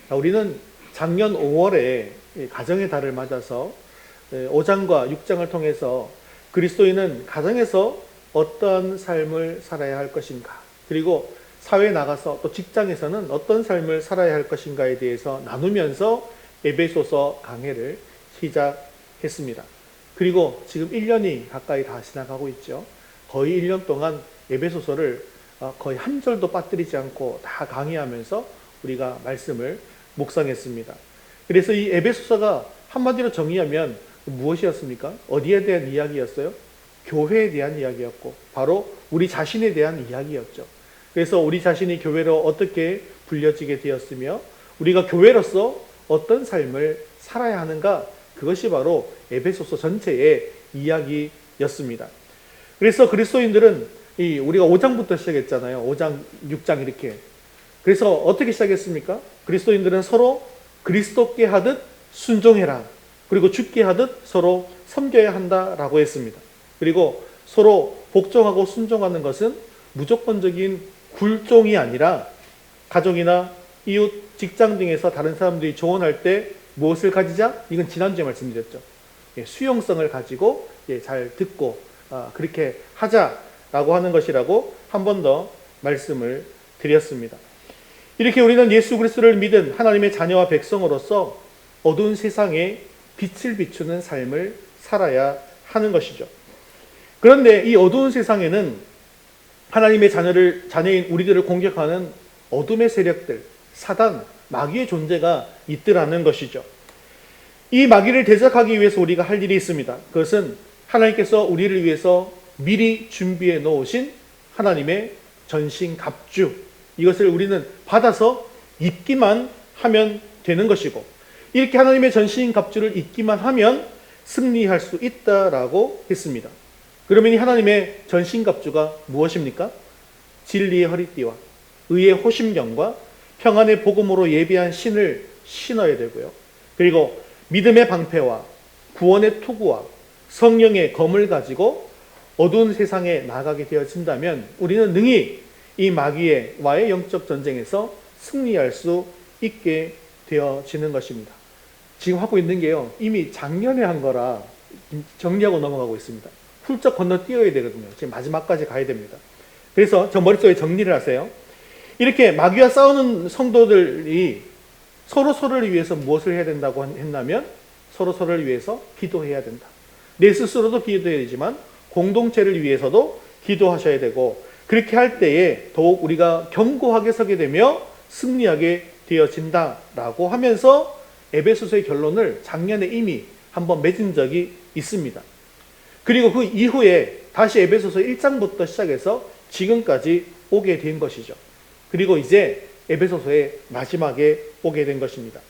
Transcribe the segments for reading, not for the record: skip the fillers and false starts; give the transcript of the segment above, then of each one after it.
자, 우리는 작년 5월에 가정의 달을 맞아서 5장과 6장을 통해서 그리스도인은 가정에서 어떤 삶을 살아야 할 것인가, 그리고 사회에 나가서 또 직장에서는 어떤 삶을 살아야 할 것인가에 대해서 나누면서 에베소서 강해를 시작했습니다. 그리고 지금 1년이 가까이 다 지나가고 있죠. 거의 1년 동안 에베소서를 거의 한 절도 빠뜨리지 않고 다 강의하면서 우리가 말씀을 묵상했습니다. 그래서 이 에베소서가 한마디로 정의하면 무엇이었습니까? 어디에 대한 이야기였어요? 교회에 대한 이야기였고, 바로 우리 자신에 대한 이야기였죠. 그래서 우리 자신이 교회로 어떻게 불려지게 되었으며 우리가 교회로서 어떤 삶을 살아야 하는가, 그것이 바로 에베소서 전체의 이야기였습니다. 그래서 그리스도인들은 우리가 5장부터 시작했잖아요. 5장, 6장 이렇게. 그래서 어떻게 시작했습니까? 그리스도인들은 서로 그리스도께 하듯 순종해라. 그리고 죽게 하듯 서로 섬겨야 한다라고 했습니다. 그리고 서로 복종하고 순종하는 것은 무조건적인 굴종이 아니라 가족이나 이웃, 직장 등에서 다른 사람들이 조언할 때 무엇을 가지자? 이건 지난주에 말씀드렸죠. 수용성을 가지고 잘 듣고 그렇게 하자라고 하는 것이라고 한 번 더 말씀을 드렸습니다. 이렇게 우리는 예수 그리스도를 믿은 하나님의 자녀와 백성으로서 어두운 세상에 빛을 비추는 삶을 살아야 하는 것이죠. 그런데 이 어두운 세상에는 하나님의 자녀인 우리들을 공격하는 어둠의 세력들, 사단, 마귀의 존재가 있더라는 것이죠. 이 마귀를 대적하기 위해서 우리가 할 일이 있습니다. 그것은 하나님께서 우리를 위해서 미리 준비해 놓으신 하나님의 전신갑주, 이것을 우리는 받아서 입기만 하면 되는 것이고, 이렇게 하나님의 전신갑주를 입기만 하면 승리할 수 있다라고 했습니다. 그러면 이 하나님의 전신갑주가 무엇입니까? 진리의 허리띠와 의의 호심경과 평안의 복음으로 예비한 신을 신어야 되고요. 그리고 믿음의 방패와 구원의 투구와 성령의 검을 가지고 어두운 세상에 나가게 되어진다면 우리는 능히 이 마귀와의 영적 전쟁에서 승리할 수 있게 되어지는 것입니다. 지금 하고 있는 게요, 이미 작년에 한 거라 정리하고 넘어가고 있습니다. 훌쩍 건너뛰어야 되거든요. 지금 마지막까지 가야 됩니다. 그래서 저 머릿속에 정리를 하세요. 이렇게 마귀와 싸우는 성도들이 서로를 위해서 무엇을 해야 된다고 했냐면 서로를 위해서 기도해야 된다. 내 스스로도 기도해야 되지만 공동체를 위해서도 기도하셔야 되고, 그렇게 할 때에 더욱 우리가 견고하게 서게 되며 승리하게 되어진다라고 하면서 에베소서의 결론을 작년에 이미 한번 맺은 적이 있습니다. 그리고 그 이후에 다시 에베소서 1장부터 시작해서 지금까지 오게 된 것이죠. 그리고 이제 에베소서의 마지막에 오게 된 것입니다.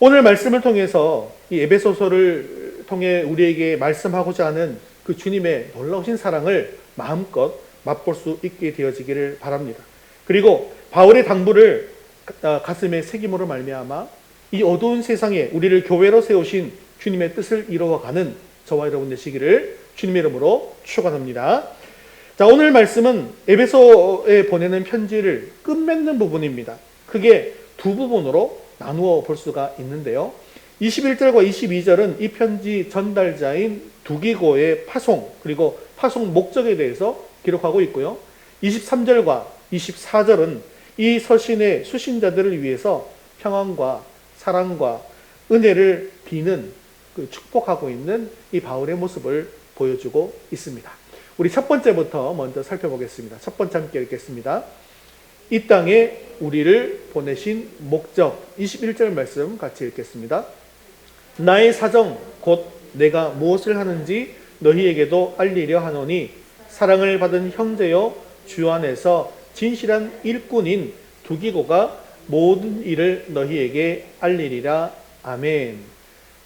오늘 말씀을 통해서 이 에베소서를 통해 우리에게 말씀하고자 하는 그 주님의 놀라우신 사랑을 마음껏 맛볼 수 있게 되어지기를 바랍니다. 그리고 바울의 당부를 가슴에 새김으로 말미암아 이 어두운 세상에 우리를 교회로 세우신 주님의 뜻을 이루어가는 저와 여러분 되시기를 주님의 이름으로 축원합니다. 자, 오늘 말씀은 에베소에 보내는 편지를 끝맺는 부분입니다. 크게 두 부분으로 나누어 볼 수가 있는데요. 21절과 22절은 이 편지 전달자인 두기고의 파송, 그리고 파송 목적에 대해서 기록하고 있고요. 23절과 24절은 이 서신의 수신자들을 위해서 평안과 사랑과 은혜를 비는, 축복하고 있는 이 바울의 모습을 보여주고 있습니다. 우리 첫 번째부터 먼저 살펴보겠습니다. 첫 번째 함께 읽겠습니다. 이 땅에 우리를 보내신 목적, 21절 말씀 같이 읽겠습니다. 나의 사정 곧 내가 무엇을 하는지 너희에게도 알리려 하노니 사랑을 받은 형제여 주 안에서 진실한 일꾼인 두기고가 모든 일을 너희에게 알리리라. 아멘.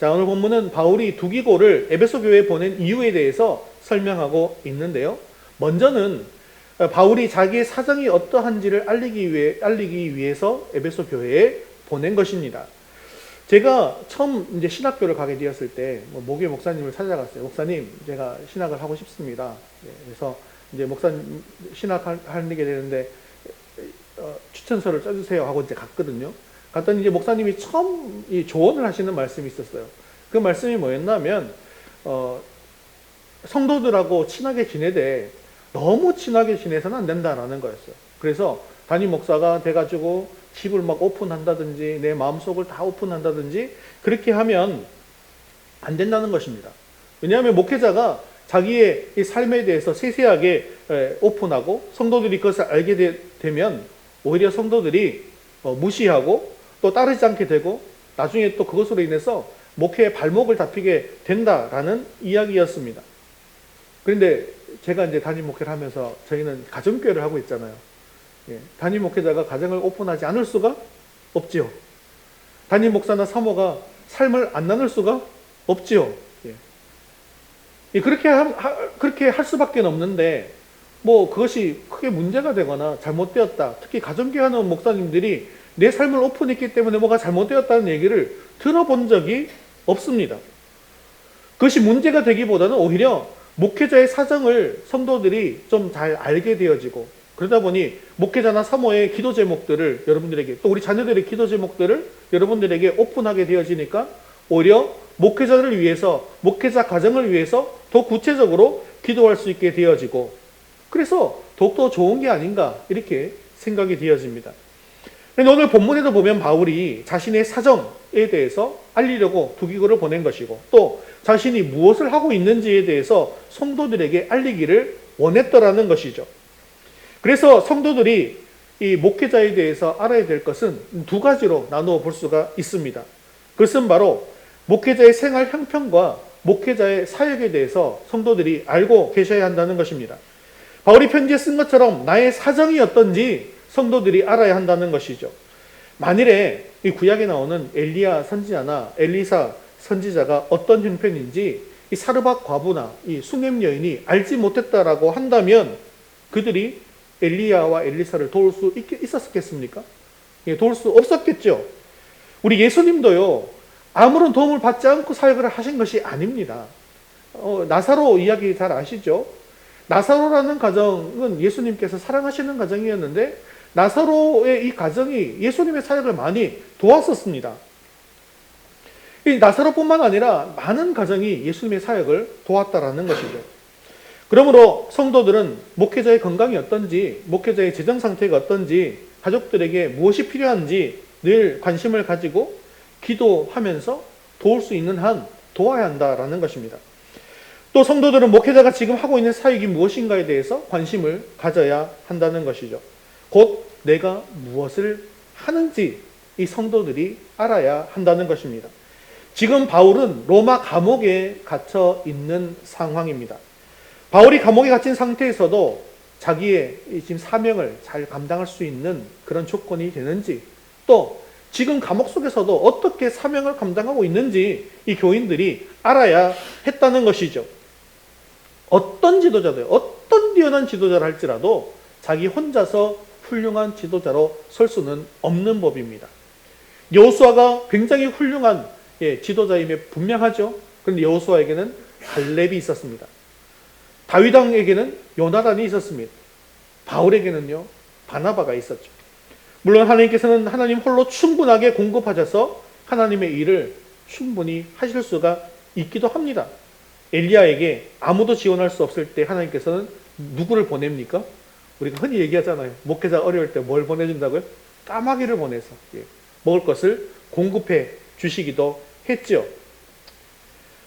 자, 오늘 본문은 바울이 두기고를 에베소 교회에 보낸 이유에 대해서 설명하고 있는데요. 먼저는 바울이 자기의 사정이 어떠한지를 알리기 위해서 에베소 교회에 보낸 것입니다. 제가 처음 이제 신학교를 가게 되었을 때 목회 목사님을 찾아갔어요. 목사님, 제가 신학을 하고 싶습니다. 그래서 이제 목사님 신학하게 되는데 추천서를 써주세요 하고 이제 갔거든요. 갔더니 이제 목사님이 처음 이 조언을 하시는 말씀이 있었어요. 그 말씀이 뭐였냐면, 성도들하고 친하게 지내되 너무 친하게 지내서는 안 된다라는 거였어요. 그래서 담임 목사가 돼가지고 집을 막 오픈한다든지 내 마음속을 다 오픈한다든지 그렇게 하면 안 된다는 것입니다. 왜냐하면 목회자가 자기의 이 삶에 대해서 세세하게 오픈하고 성도들이 그것을 알게 되면 오히려 성도들이 무시하고 또 따르지 않게 되고 나중에 또 그것으로 인해서 목회의 발목을 잡히게 된다라는 이야기였습니다. 그런데 제가 이제 담임 목회를 하면서 저희는 가정교회를 하고 있잖아요. 예, 담임 목회자가 가정을 오픈하지 않을 수가 없지요. 담임 목사나 사모가 삶을 안 나눌 수가 없지요. 예. 그렇게 할 수밖에 없는데, 뭐 그것이 크게 문제가 되거나 잘못되었다. 특히 가정교회 하는 목사님들이 내 삶을 오픈했기 때문에 뭐가 잘못되었다는 얘기를 들어본 적이 없습니다. 그것이 문제가 되기보다는 오히려 목회자의 사정을 성도들이 좀 잘 알게 되어지고, 그러다 보니 목회자나 사모의 기도 제목들을 여러분들에게, 또 우리 자녀들의 기도 제목들을 여러분들에게 오픈하게 되어지니까 오히려 목회자를 위해서, 목회자 가정을 위해서 더 구체적으로 기도할 수 있게 되어지고, 그래서 더욱더 좋은 게 아닌가 이렇게 생각이 되어집니다. 그런데 오늘 본문에도 보면 바울이 자신의 사정에 대해서 알리려고 두기고를 보낸 것이고, 또 자신이 무엇을 하고 있는지에 대해서 성도들에게 알리기를 원했더라는 것이죠. 그래서 성도들이 이 목회자에 대해서 알아야 될 것은 두 가지로 나누어 볼 수가 있습니다. 그것은 바로 목회자의 생활 형편과 목회자의 사역에 대해서 성도들이 알고 계셔야 한다는 것입니다. 바울이 편지에 쓴 것처럼 나의 사정이 어떤지 성도들이 알아야 한다는 것이죠. 만일에 이 구약에 나오는 엘리야 선지자나 엘리사 선지자가 어떤 형편인지 이 사르밧 과부나 이 숭렘 여인이 알지 못했다라고 한다면 그들이 엘리야와 엘리사를 도울 수 있었겠습니까? 예, 도울 수 없었겠죠. 우리 예수님도요, 아무런 도움을 받지 않고 사역을 하신 것이 아닙니다. 나사로 이야기 잘 아시죠? 나사로라는 가정은 예수님께서 사랑하시는 가정이었는데 나사로의 이 가정이 예수님의 사역을 많이 도왔었습니다. 이 나사로뿐만 아니라 많은 가정이 예수님의 사역을 도왔다라는 것이죠. 그러므로 성도들은 목회자의 건강이 어떤지, 목회자의 재정 상태가 어떤지, 가족들에게 무엇이 필요한지 늘 관심을 가지고 기도하면서 도울 수 있는 한 도와야 한다라는 것입니다. 또 성도들은 목회자가 지금 하고 있는 사역이 무엇인가에 대해서 관심을 가져야 한다는 것이죠. 곧 내가 무엇을 하는지 이 성도들이 알아야 한다는 것입니다. 지금 바울은 로마 감옥에 갇혀 있는 상황입니다. 바울이 감옥에 갇힌 상태에서도 자기의 지금 사명을 잘 감당할 수 있는 그런 조건이 되는지, 또 지금 감옥 속에서도 어떻게 사명을 감당하고 있는지 이 교인들이 알아야 했다는 것이죠. 어떤 지도자도, 어떤 뛰어난 지도자를 할지라도 자기 혼자서 훌륭한 지도자로 설 수는 없는 법입니다. 여호수아가 굉장히 훌륭한 지도자임에 분명하죠. 그런데 여호수아에게는 갈렙이 있었습니다. 다윗 왕에게는 요나단이 있었습니다. 바울에게는요, 바나바가 있었죠. 물론 하나님께서는 하나님 홀로 충분하게 공급하셔서 하나님의 일을 충분히 하실 수가 있기도 합니다. 엘리야에게 아무도 지원할 수 없을 때 하나님께서는 누구를 보냅니까? 우리가 흔히 얘기하잖아요. 목회자 어려울 때 뭘 보내준다고요? 까마귀를 보내서 먹을 것을 공급해 주시기도 했죠.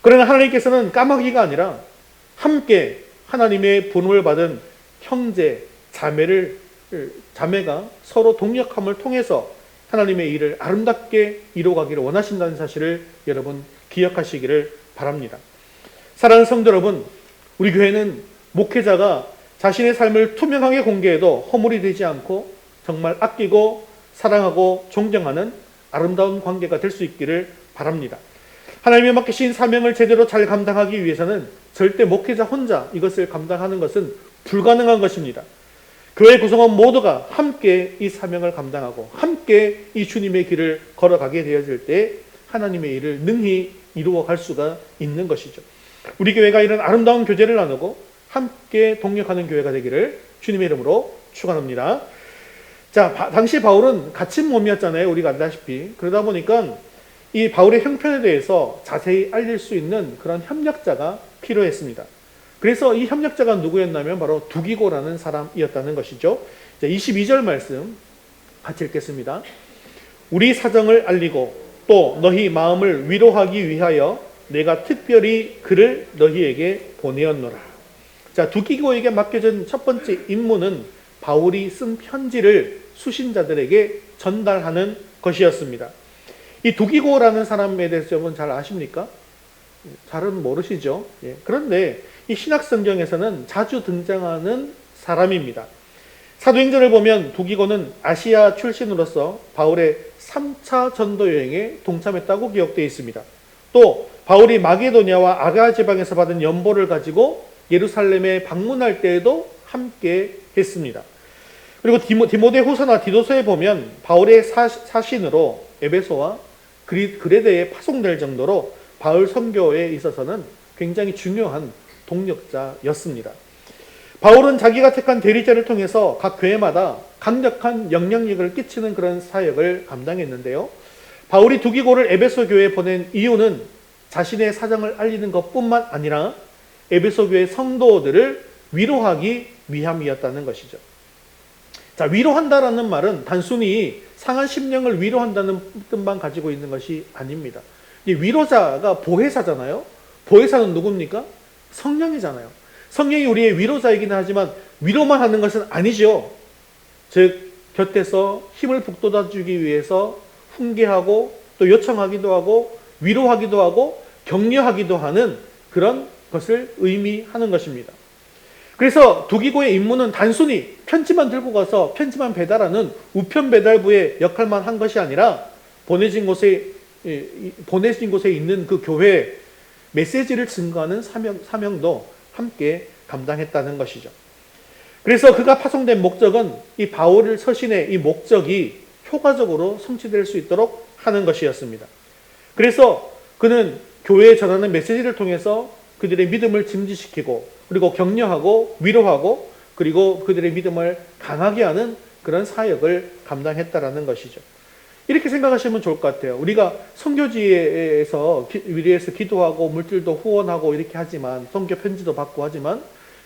그러나 하나님께서는 까마귀가 아니라 함께 하나님의 부름을 받은 형제, 자매가 서로 동력함을 통해서 하나님의 일을 아름답게 이루어가기를 원하신다는 사실을 여러분 기억하시기를 바랍니다. 사랑하는 성도 여러분, 우리 교회는 목회자가 자신의 삶을 투명하게 공개해도 허물이 되지 않고 정말 아끼고 사랑하고 존경하는 아름다운 관계가 될 수 있기를 바랍니다. 하나님의 맡기신 사명을 제대로 잘 감당하기 위해서는 절대 목회자 혼자 이것을 감당하는 것은 불가능한 것입니다. 교회 구성원 모두가 함께 이 사명을 감당하고 함께 이 주님의 길을 걸어가게 되어질 때 하나님의 일을 능히 이루어갈 수가 있는 것이죠. 우리 교회가 이런 아름다운 교제를 나누고 함께 동력하는 교회가 되기를 주님의 이름으로 축원합니다. 자, 당시 바울은 갇힌 몸이었잖아요. 우리가 알다시피. 그러다 보니까 이 바울의 형편에 대해서 자세히 알릴 수 있는 그런 협력자가 필요했습니다. 그래서 이 협력자가 누구였냐면 바로 두기고라는 사람이었다는 것이죠. 자, 22절 말씀 같이 읽겠습니다. 우리 사정을 알리고 또 너희 마음을 위로하기 위하여 내가 특별히 그를 너희에게 보내었노라. 자, 두기고에게 맡겨진 첫 번째 임무는 바울이 쓴 편지를 수신자들에게 전달하는 것이었습니다. 이 두기고라는 사람에 대해서 여러분 잘 아십니까? 잘은 모르시죠? 예. 그런데 이 신약 성경에서는 자주 등장하는 사람입니다. 사도행전을 보면 두기고는 아시아 출신으로서 바울의 3차 전도 여행에 동참했다고 기록되어 있습니다. 또 바울이 마게도냐와 아가 지방에서 받은 연보를 가지고 예루살렘에 방문할 때에도 함께 했습니다. 그리고 디모데 후서나 디도서에 보면 바울의 사신으로 에베소와 그레데에 파송될 정도로 바울 선교에 있어서는 굉장히 중요한 동력자였습니다. 바울은 자기가 택한 대리자를 통해서 각 교회마다 강력한 영향력을 끼치는 그런 사역을 감당했는데요. 바울이 두기고를 에베소 교회에 보낸 이유는 자신의 사정을 알리는 것뿐만 아니라 에베소 교회 성도들을 위로하기 위함이었다는 것이죠. 자, 위로한다라는 말은 단순히 상한 심령을 위로한다는 뜻만 가지고 있는 것이 아닙니다. 이 위로자가 보혜사잖아요. 보혜사는 누굽니까? 성령이잖아요. 성령이 우리의 위로자이긴 하지만 위로만 하는 것은 아니죠. 즉 곁에서 힘을 북돋아주기 위해서 훈계하고 또 요청하기도 하고 위로하기도 하고 격려하기도 하는 그런 것을 의미하는 것입니다. 그래서 두기고의 임무는 단순히 편지만 들고 가서 편지만 배달하는 우편 배달부의 역할만 한 것이 아니라 보내진 곳에 있는 그 교회에 메시지를 증거하는 사명도 함께 감당했다는 것이죠. 그래서 그가 파송된 목적은 이 바울을 서신의 이 목적이 효과적으로 성취될 수 있도록 하는 것이었습니다. 그래서 그는 교회에 전하는 메시지를 통해서 그들의 믿음을 증진시키고 그리고 격려하고 위로하고 그리고 그들의 믿음을 강하게 하는 그런 사역을 감당했다라는 것이죠. 이렇게 생각하시면 좋을 것 같아요. 우리가 선교지에서 위리에서 기도하고 물질도 후원하고 이렇게 하지만 선교 편지도 받고 하지만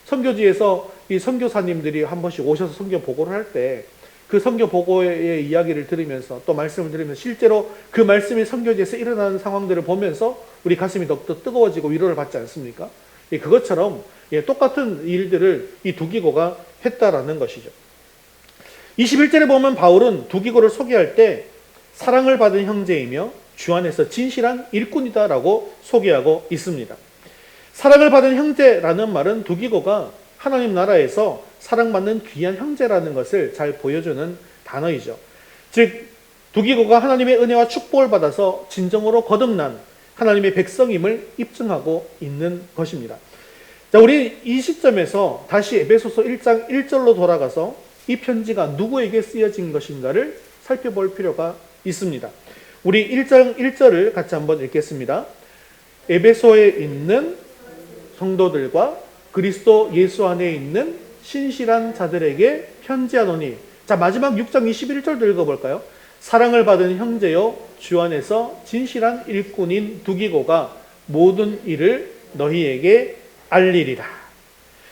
선교지에서 이 선교사님들이 한 번씩 오셔서 선교 보고를 할 때 그 선교 보고의 이야기를 들으면서 또 말씀을 들으면서 실제로 그 말씀이 선교지에서 일어나는 상황들을 보면서 우리 가슴이 더욱더 뜨거워지고 위로를 받지 않습니까? 그것처럼 똑같은 일들을 이 두기고가 했다라는 것이죠. 21절에 보면 바울은 두기고를 소개할 때 사랑을 받은 형제이며 주 안에서 진실한 일꾼이다라고 소개하고 있습니다. 사랑을 받은 형제라는 말은 두기고가 하나님 나라에서 사랑받는 귀한 형제라는 것을 잘 보여주는 단어이죠. 즉 두기고가 하나님의 은혜와 축복을 받아서 진정으로 거듭난 하나님의 백성임을 입증하고 있는 것입니다. 자, 우리 이 시점에서 다시 에베소서 1장 1절로 돌아가서 이 편지가 누구에게 쓰여진 것인가를 살펴볼 필요가 있습니다. 우리 1장 1절을 같이 한번 읽겠습니다. 에베소에 있는 성도들과 그리스도 예수 안에 있는 신실한 자들에게 편지하노니. 자, 마지막 6장 21절도 읽어볼까요? 사랑을 받은 형제여 주 안에서 진실한 일꾼인 두기고가 모든 일을 너희에게 알리리라.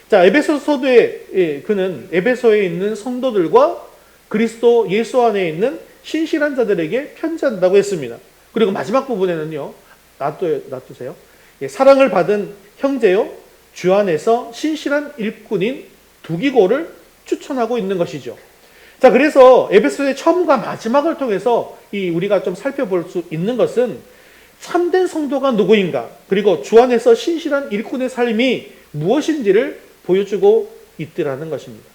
자, 에베소 서도에 그는 에베소에 있는 성도들과 그리스도 예수 안에 있는 신실한 자들에게 편지한다고 했습니다. 그리고 마지막 부분에는요, 놔두세요. 사랑을 받은 형제요 주 안에서 신실한 일꾼인 두기고를 추천하고 있는 것이죠. 자, 그래서 에베소의 처음과 마지막을 통해서 우리가 좀 살펴볼 수 있는 것은 참된 성도가 누구인가, 그리고 주 안에서 신실한 일꾼의 삶이 무엇인지를 보여주고 있더라는 것입니다.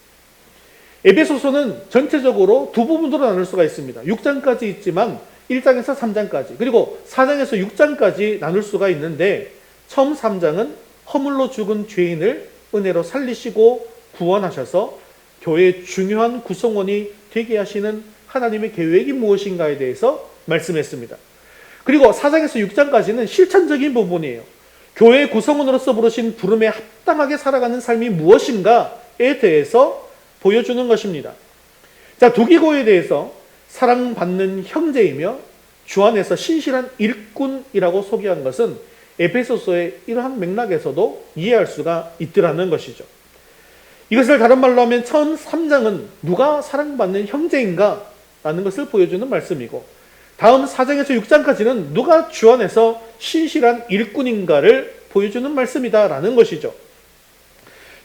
에베소서는 전체적으로 두 부분으로 나눌 수가 있습니다. 6장까지 있지만 1장에서 3장까지, 그리고 4장에서 6장까지 나눌 수가 있는데, 처음 3장은 허물로 죽은 죄인을 은혜로 살리시고 구원하셔서 교회의 중요한 구성원이 되게 하시는 하나님의 계획이 무엇인가에 대해서 말씀했습니다. 그리고 4장에서 6장까지는 실천적인 부분이에요. 교회의 구성원으로서 부르신 부름에 합당하게 살아가는 삶이 무엇인가에 대해서 보여주는 것입니다. 자, 두기고에 대해서 사랑받는 형제이며 주 안에서 신실한 일꾼이라고 소개한 것은 에베소서의 이러한 맥락에서도 이해할 수가 있더라는 것이죠. 이것을 다른 말로 하면 처음 3장은 누가 사랑받는 형제인가 라는 것을 보여주는 말씀이고, 다음 4장에서 6장까지는 누가 주 안에서 신실한 일꾼인가를 보여주는 말씀이다 라는 것이죠.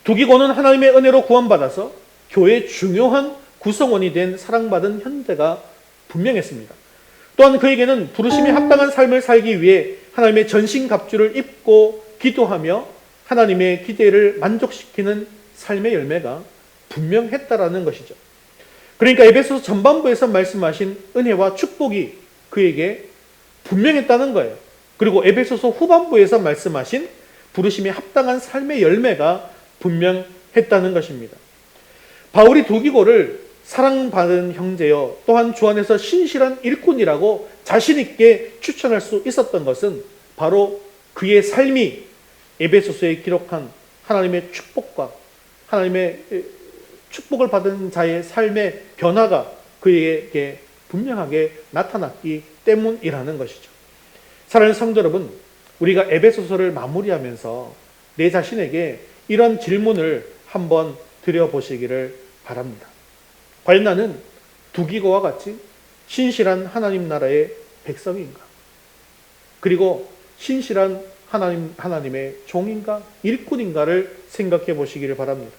두기고는 하나님의 은혜로 구원받아서 교회의 중요한 구성원이 된 사랑받은 형제가 분명했습니다. 또한 그에게는 부르심에 합당한 삶을 살기 위해 하나님의 전신갑주를 입고 기도하며 하나님의 기대를 만족시키는 삶의 열매가 분명했다라는 것이죠. 그러니까 에베소서 전반부에서 말씀하신 은혜와 축복이 그에게 분명했다는 거예요. 그리고 에베소서 후반부에서 말씀하신 부르심에 합당한 삶의 열매가 분명했다는 것입니다. 바울이 두기고를 사랑받은 형제여 또한 주 안에서 신실한 일꾼이라고 자신 있게 추천할 수 있었던 것은 바로 그의 삶이 에베소서에 기록한 하나님의 축복과 하나님의 축복을 받은 자의 삶의 변화가 그에게 분명하게 나타났기 때문이라는 것이죠. 사랑하는 성도 여러분, 우리가 에베소서를 마무리하면서 내 자신에게 이런 질문을 한번 드려보시기를 바랍니다. 과연 나는 두기고와 같이 신실한 하나님 나라의 백성인가? 그리고 신실한 하나님의 종인가? 일꾼인가를 생각해 보시기를 바랍니다.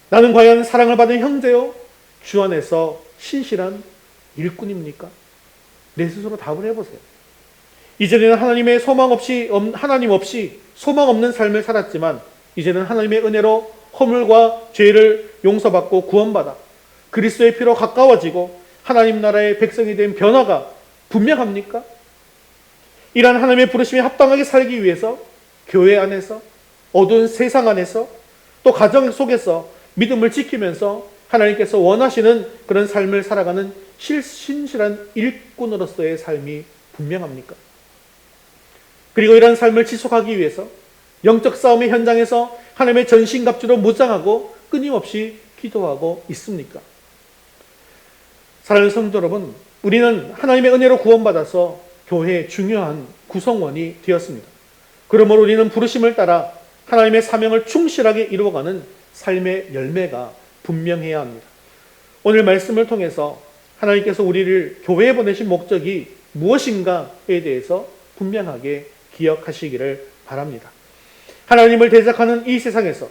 나는 과연 사랑을 받은 형제요? 주 안에서 신실한 일꾼입니까? 내 스스로 답을 해보세요. 이전에는 하나님 없이 소망 없는 삶을 살았지만 이제는 하나님의 은혜로 허물과 죄를 용서받고 구원받아 그리스도의 피로 가까워지고 하나님 나라의 백성이 된 변화가 분명합니까? 이러한 하나님의 부르심에 합당하게 살기 위해서 교회 안에서, 어두운 세상 안에서, 또 가정 속에서 믿음을 지키면서 하나님께서 원하시는 그런 삶을 살아가는 신실한 일꾼으로서의 삶이 분명합니까? 그리고 이런 삶을 지속하기 위해서 영적 싸움의 현장에서 하나님의 전신갑주로 무장하고 끊임없이 기도하고 있습니까? 사랑하는 성도 여러분, 우리는 하나님의 은혜로 구원받아서 교회의 중요한 구성원이 되었습니다. 그러므로 우리는 부르심을 따라 하나님의 사명을 충실하게 이루어가는 삶의 열매가 분명해야 합니다. 오늘 말씀을 통해서 하나님께서 우리를 교회에 보내신 목적이 무엇인가에 대해서 분명하게 기억하시기를 바랍니다. 하나님을 대적하는 이 세상에서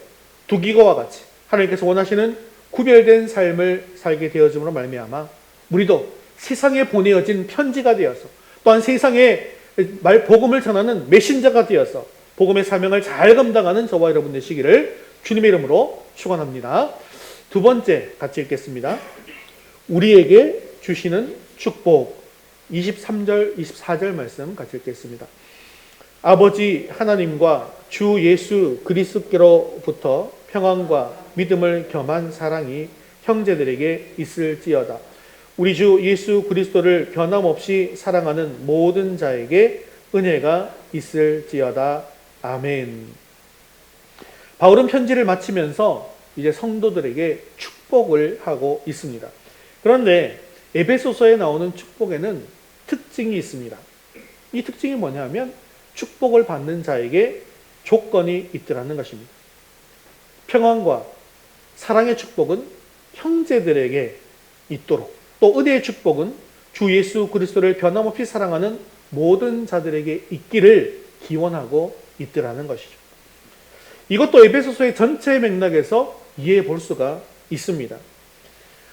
두기고와 같이 하나님께서 원하시는 구별된 삶을 살게 되어짐으로 말미암아 우리도 세상에 보내어진 편지가 되어서 또한 세상에 복음을 전하는 메신저가 되어서 복음의 사명을 잘 감당하는 저와 여러분 되시기를 주님의 이름으로 축원합니다. 두 번째 같이 읽겠습니다. 우리에게 주시는 축복 23절 24절 말씀 같이 읽겠습니다. 아버지 하나님과 주 예수 그리스도께로부터 평안과 믿음을 겸한 사랑이 형제들에게 있을지어다. 우리 주 예수 그리스도를 변함없이 사랑하는 모든 자에게 은혜가 있을지어다. 아멘. 바울은 편지를 마치면서 이제 성도들에게 축복을 하고 있습니다. 그런데 에베소서에 나오는 축복에는 특징이 있습니다. 이 특징이 뭐냐면 축복을 받는 자에게 조건이 있더라는 것입니다. 평안과 사랑의 축복은 형제들에게 있도록, 또 은혜의 축복은 주 예수 그리스도를 변함없이 사랑하는 모든 자들에게 있기를 기원하고 있더라는 것이죠. 이것도 에베소서의 전체 맥락에서 이해해 볼 수가 있습니다.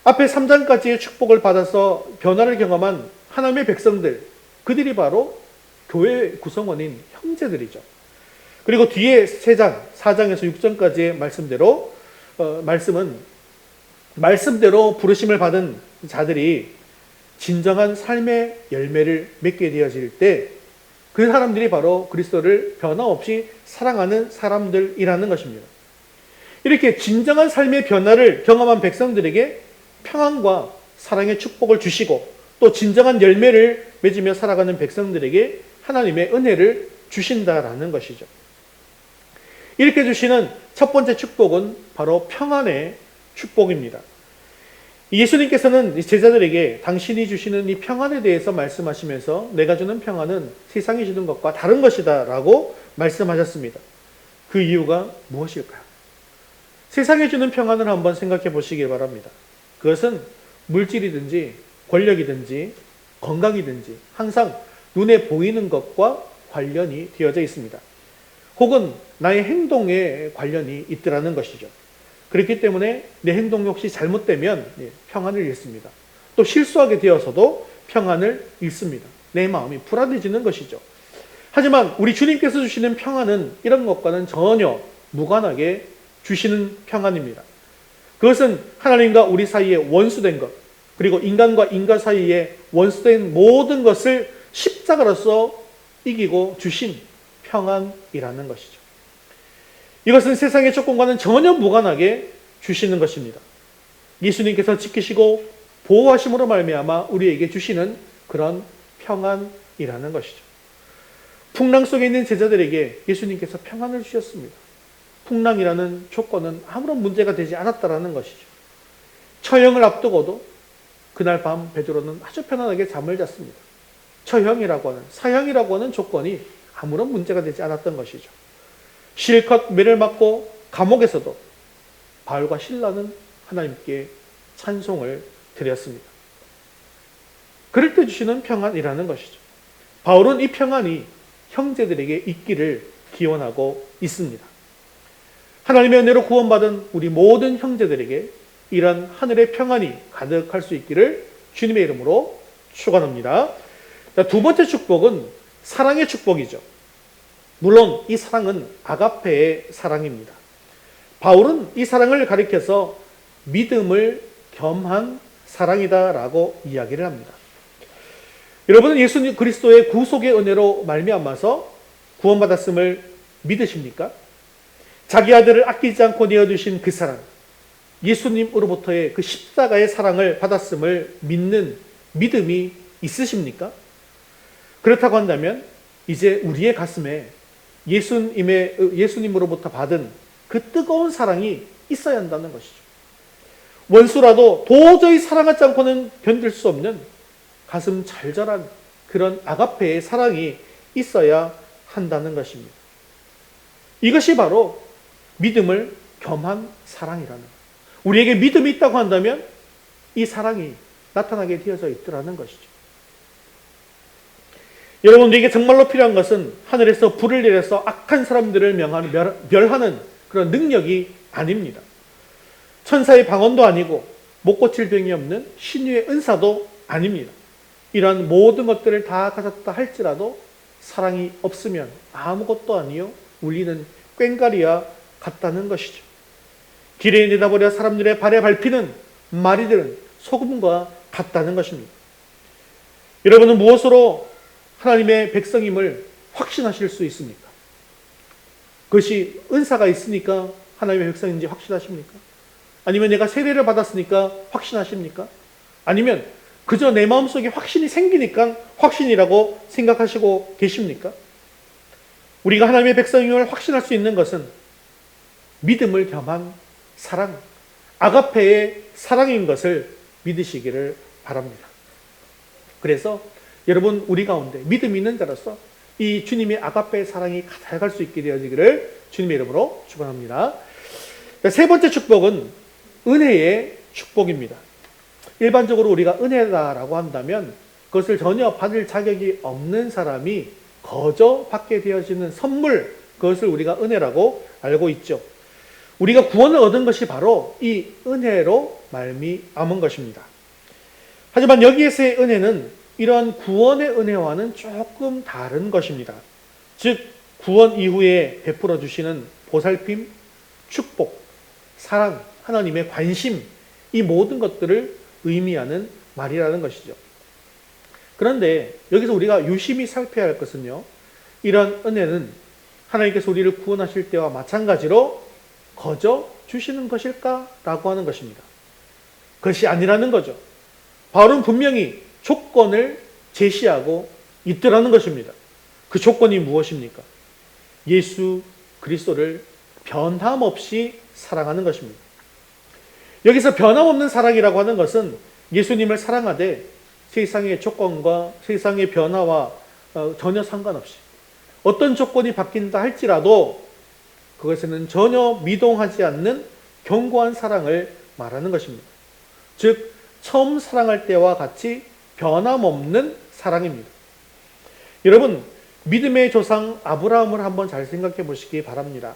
앞에 3장까지의 축복을 받아서 변화를 경험한 하나님의 백성들, 그들이 바로 교회 구성원인 형제들이죠. 그리고 뒤에 3장, 4장에서 6장까지의 말씀대로 부르심을 받은 자들이 진정한 삶의 열매를 맺게 되어질 때 그 사람들이 바로 그리스도를 변함없이 사랑하는 사람들이라는 것입니다. 이렇게 진정한 삶의 변화를 경험한 백성들에게 평안과 사랑의 축복을 주시고 또 진정한 열매를 맺으며 살아가는 백성들에게 하나님의 은혜를 주신다라는 것이죠. 이렇게 주시는 첫 번째 축복은 바로 평안의 축복입니다. 예수님께서는 제자들에게 당신이 주시는 이 평안에 대해서 말씀하시면서 내가 주는 평안은 세상이 주는 것과 다른 것이다 라고 말씀하셨습니다. 그 이유가 무엇일까요? 세상이 주는 평안을 한번 생각해 보시기 바랍니다. 그것은 물질이든지 권력이든지 건강이든지 항상 눈에 보이는 것과 관련이 되어져 있습니다. 혹은 나의 행동에 관련이 있더라는 것이죠. 그렇기 때문에 내 행동이 혹시 잘못되면 평안을 잃습니다. 또 실수하게 되어서도 평안을 잃습니다. 내 마음이 불안해지는 것이죠. 하지만 우리 주님께서 주시는 평안은 이런 것과는 전혀 무관하게 주시는 평안입니다. 그것은 하나님과 우리 사이에 원수된 것, 그리고 인간과 인간 사이에 원수된 모든 것을 십자가로서 이기고 주신 평안이라는 것이죠. 이것은 세상의 조건과는 전혀 무관하게 주시는 것입니다. 예수님께서 지키시고 보호하심으로 말미암아 우리에게 주시는 그런 평안이라는 것이죠. 풍랑 속에 있는 제자들에게 예수님께서 평안을 주셨습니다. 풍랑이라는 조건은 아무런 문제가 되지 않았다라는 것이죠. 처형을 앞두고도 그날 밤 베드로는 아주 편안하게 잠을 잤습니다. 처형이라고 하는, 사형이라고 하는 조건이 아무런 문제가 되지 않았던 것이죠. 실컷 매를 맞고 감옥에서도 바울과 실라는 하나님께 찬송을 드렸습니다. 그럴 때 주시는 평안이라는 것이죠. 바울은 이 평안이 형제들에게 있기를 기원하고 있습니다. 하나님의 은혜로 구원받은 우리 모든 형제들에게 이런 하늘의 평안이 가득할 수 있기를 주님의 이름으로 축원합니다. 두 번째 축복은 사랑의 축복이죠. 물론 이 사랑은 아가페의 사랑입니다. 바울은 이 사랑을 가리켜서 믿음을 겸한 사랑이다라고 이야기를 합니다. 여러분은 예수 그리스도의 구속의 은혜로 말미암아서 구원받았음을 믿으십니까? 자기 아들을 아끼지 않고 내어주신 그 사랑, 예수님으로부터의 그 십자가의 사랑을 받았음을 믿는 믿음이 있으십니까? 그렇다고 한다면 이제 우리의 가슴에 예수님으로부터 받은 그 뜨거운 사랑이 있어야 한다는 것이죠. 원수라도 도저히 사랑하지 않고는 견딜 수 없는 가슴 절절한 그런 아가페의 사랑이 있어야 한다는 것입니다. 이것이 바로 믿음을 겸한 사랑이라는 것. 우리에게 믿음이 있다고 한다면 이 사랑이 나타나게 되어져 있더라는 것이죠. 여러분, 우리에게 정말로 필요한 것은 하늘에서 불을 내려서 악한 사람들을 멸하는 그런 능력이 아닙니다. 천사의 방언도 아니고 못 고칠 병이 없는 신유의 은사도 아닙니다. 이러한 모든 것들을 다 가졌다 할지라도 사랑이 없으면 아무것도 아니요 우리는 꽹과리와 같다는 것이죠. 길에 내다버려 사람들의 발에 밟히는 마리들은 소금과 같다는 것입니다. 여러분은 무엇으로 하나님의 백성임을 확신하실 수 있습니까? 그것이 은사가 있으니까 하나님의 백성인지 확신하십니까? 아니면 내가 세례를 받았으니까 확신하십니까? 아니면 그저 내 마음속에 확신이 생기니까 확신이라고 생각하시고 계십니까? 우리가 하나님의 백성임을 확신할 수 있는 것은 믿음을 겸한 사랑, 아가페의 사랑인 것을 믿으시기를 바랍니다. 그래서 여러분, 우리 가운데 믿음 있는 자로서 이 주님의 아가페의 사랑이 가득할 수 있게 되어지기를 주님의 이름으로 축원합니다. 세 번째 축복은 은혜의 축복입니다. 일반적으로 우리가 은혜다라고 한다면 그것을 전혀 받을 자격이 없는 사람이 거저 받게 되어지는 선물, 그것을 우리가 은혜라고 알고 있죠. 우리가 구원을 얻은 것이 바로 이 은혜로 말미암은 것입니다. 하지만 여기에서의 은혜는 이러한 구원의 은혜와는 조금 다른 것입니다. 즉, 구원 이후에 베풀어 주시는 보살핌, 축복, 사랑, 하나님의 관심, 이 모든 것들을 의미하는 말이라는 것이죠. 그런데 여기서 우리가 유심히 살펴야 할 것은요, 이런 은혜는 하나님께서 우리를 구원하실 때와 마찬가지로 거저 주시는 것일까라고 하는 것입니다. 그것이 아니라는 거죠. 바울은 분명히 조건을 제시하고 있더라는 것입니다. 그 조건이 무엇입니까? 예수 그리스도를 변함없이 사랑하는 것입니다. 여기서 변함없는 사랑이라고 하는 것은 예수님을 사랑하되 세상의 조건과 세상의 변화와 전혀 상관없이 어떤 조건이 바뀐다 할지라도 그것에는 전혀 미동하지 않는 견고한 사랑을 말하는 것입니다. 즉 처음 사랑할 때와 같이 변함없는 사랑입니다. 여러분, 믿음의 조상 아브라함을 한번 잘 생각해 보시기 바랍니다.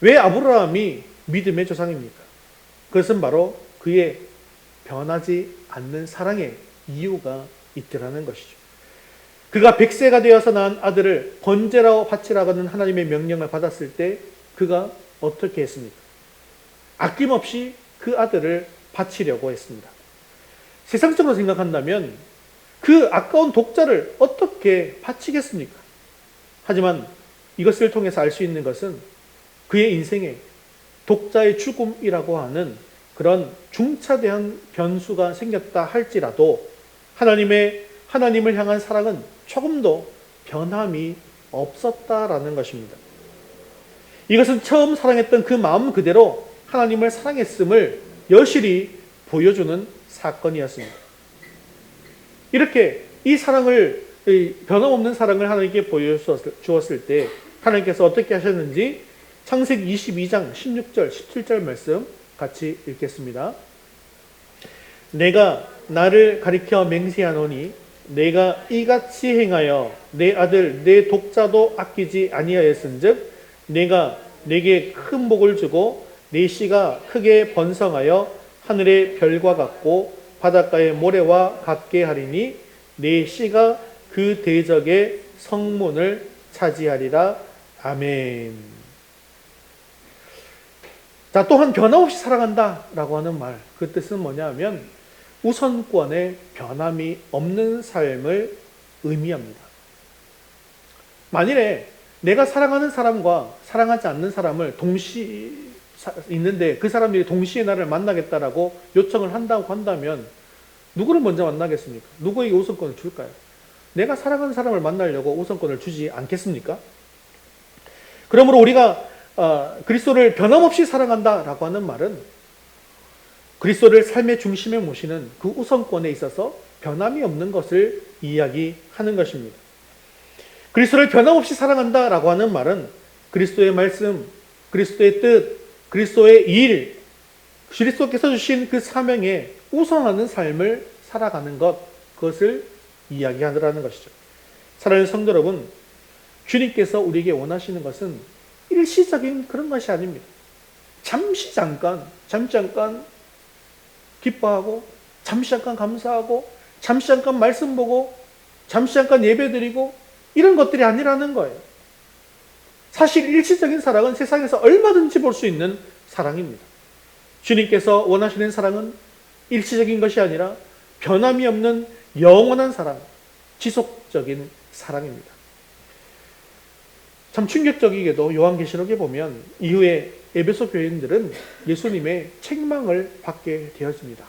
왜 아브라함이 믿음의 조상입니까? 그것은 바로 그의 변하지 않는 사랑의 이유가 있더라는 것이죠. 그가 100세가 되어서 낳은 아들을 번제로 바치라고 하는 하나님의 명령을 받았을 때 그가 어떻게 했습니까? 아낌없이 그 아들을 바치려고 했습니다. 세상적으로 생각한다면 그 아까운 독자를 어떻게 바치겠습니까? 하지만 이것을 통해서 알 수 있는 것은 그의 인생에 독자의 죽음이라고 하는 그런 중차대한 변수가 생겼다 할지라도 하나님을 향한 사랑은 조금도 변함이 없었다라는 것입니다. 이것은 처음 사랑했던 그 마음 그대로 하나님을 사랑했음을 여실히 보여주는 사건이었습니다. 이렇게 이 사랑을, 변함없는 사랑을 하나님께 보여주었을 때 하나님께서 어떻게 하셨는지 창세기 22장 16절 17절 말씀 같이 읽겠습니다. 내가 나를 가리켜 맹세하노니 내가 이같이 행하여 내 아들 내 독자도 아끼지 아니하였은즉 내가 내게 큰 복을 주고 내 씨가 크게 번성하여 하늘의 별과 같고 바닷가의 모래와 같게 하리니 내 씨가 그 대적의 성문을 차지하리라. 아멘. 자, 또한 변함없이 사랑한다 라고 하는 말, 그 뜻은 뭐냐 하면 우선권에 변함이 없는 삶을 의미합니다. 만일에 내가 사랑하는 사람과 사랑하지 않는 사람을 동시에 있는데 그 사람들이 동시에 나를 만나겠다라고 요청을 한다고 한다면 누구를 먼저 만나겠습니까? 누구에게 우선권을 줄까요? 내가 사랑하는 사람을 만나려고 우선권을 주지 않겠습니까? 그러므로 우리가 그리스도를 변함없이 사랑한다라고 하는 말은 그리스도를 삶의 중심에 모시는 그 우선권에 있어서 변함이 없는 것을 이야기하는 것입니다. 그리스도를 변함없이 사랑한다라고 하는 말은 그리스도의 말씀, 그리스도의 뜻, 그리스도의 일, 그리스도께서 주신 그 사명에 우선하는 삶을 살아가는 것, 그것을 이야기하더라는 것이죠. 사랑하는 성도 여러분, 주님께서 우리에게 원하시는 것은 일시적인 그런 것이 아닙니다. 잠시 잠깐 기뻐하고, 잠시 잠깐 감사하고, 잠시 잠깐 말씀 보고, 잠시 잠깐 예배드리고, 이런 것들이 아니라는 거예요. 사실 일시적인 사랑은 세상에서 얼마든지 볼 수 있는 사랑입니다. 주님께서 원하시는 사랑은 일시적인 것이 아니라 변함이 없는 영원한 사랑, 지속적인 사랑입니다. 참 충격적이게도 요한계시록에 보면 이후에 에베소 교인들은 예수님의 책망을 받게 되었습니다.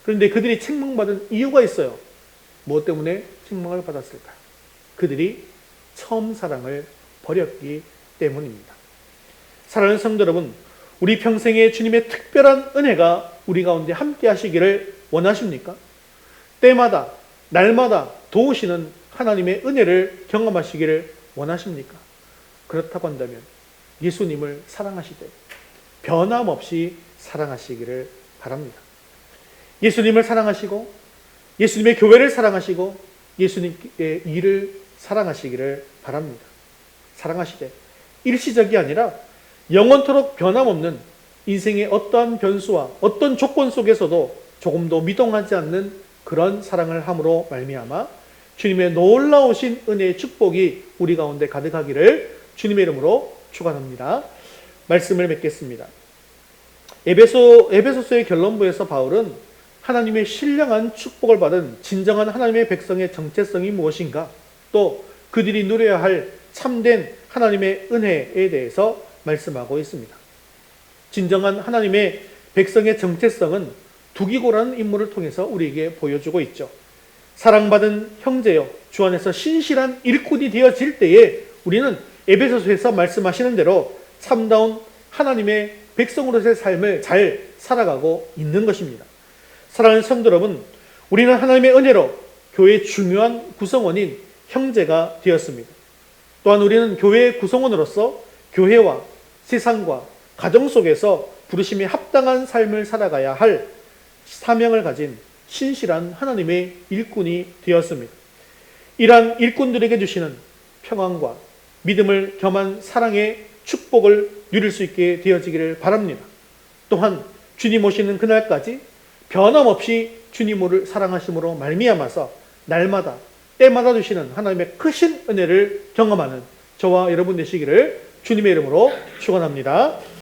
그런데 그들이 책망받은 이유가 있어요. 무엇 때문에 책망을 받았을까요? 그들이 처음 사랑을 버렸기 때문입니다. 사랑하는 성도 여러분, 우리 평생에 주님의 특별한 은혜가 우리 가운데 함께 하시기를 원하십니까? 때마다, 날마다 도우시는 하나님의 은혜를 경험하시기를 원하십니까? 그렇다고 한다면 예수님을 사랑하시되 변함없이 사랑하시기를 바랍니다. 예수님을 사랑하시고 예수님의 교회를 사랑하시고 예수님의 일을 사랑하시기를 바랍니다. 사랑하시되 일시적이 아니라 영원토록 변함없는 인생의 어떠한 변수와 어떤 조건 속에서도 조금도 미동하지 않는 그런 사랑을 함으로 말미암아 주님의 놀라우신 은혜의 축복이 우리 가운데 가득하기를 주님의 이름으로 축원합니다. 말씀을 맺겠습니다. 에베소서의 결론부에서 바울은 하나님의 신령한 축복을 받은 진정한 하나님의 백성의 정체성이 무엇인가, 또 그들이 누려야 할 참된 하나님의 은혜에 대해서 말씀하고 있습니다. 진정한 하나님의 백성의 정체성은 두기고라는 인물을 통해서 우리에게 보여주고 있죠. 사랑받은 형제여, 주 안에서 신실한 일꾼이 되어질 때에 우리는 에베소서에서 말씀하시는 대로 참다운 하나님의 백성으로서의 삶을 잘 살아가고 있는 것입니다. 사랑하는 성도 여러분, 우리는 하나님의 은혜로 교회의 중요한 구성원인 형제가 되었습니다. 또한 우리는 교회의 구성원으로서 교회와 세상과 가정 속에서 부르심에 합당한 삶을 살아가야 할 사명을 가진 신실한 하나님의 일꾼이 되었습니다. 이러한 일꾼들에게 주시는 평안과 믿음을 겸한 사랑의 축복을 누릴 수 있게 되어지기를 바랍니다. 또한 주님 오시는 그날까지 변함없이 주님을 사랑하심으로 말미암아서 날마다 때마다 주시는 하나님의 크신 은혜를 경험하는 저와 여러분 되시기를 주님의 이름으로 축원합니다.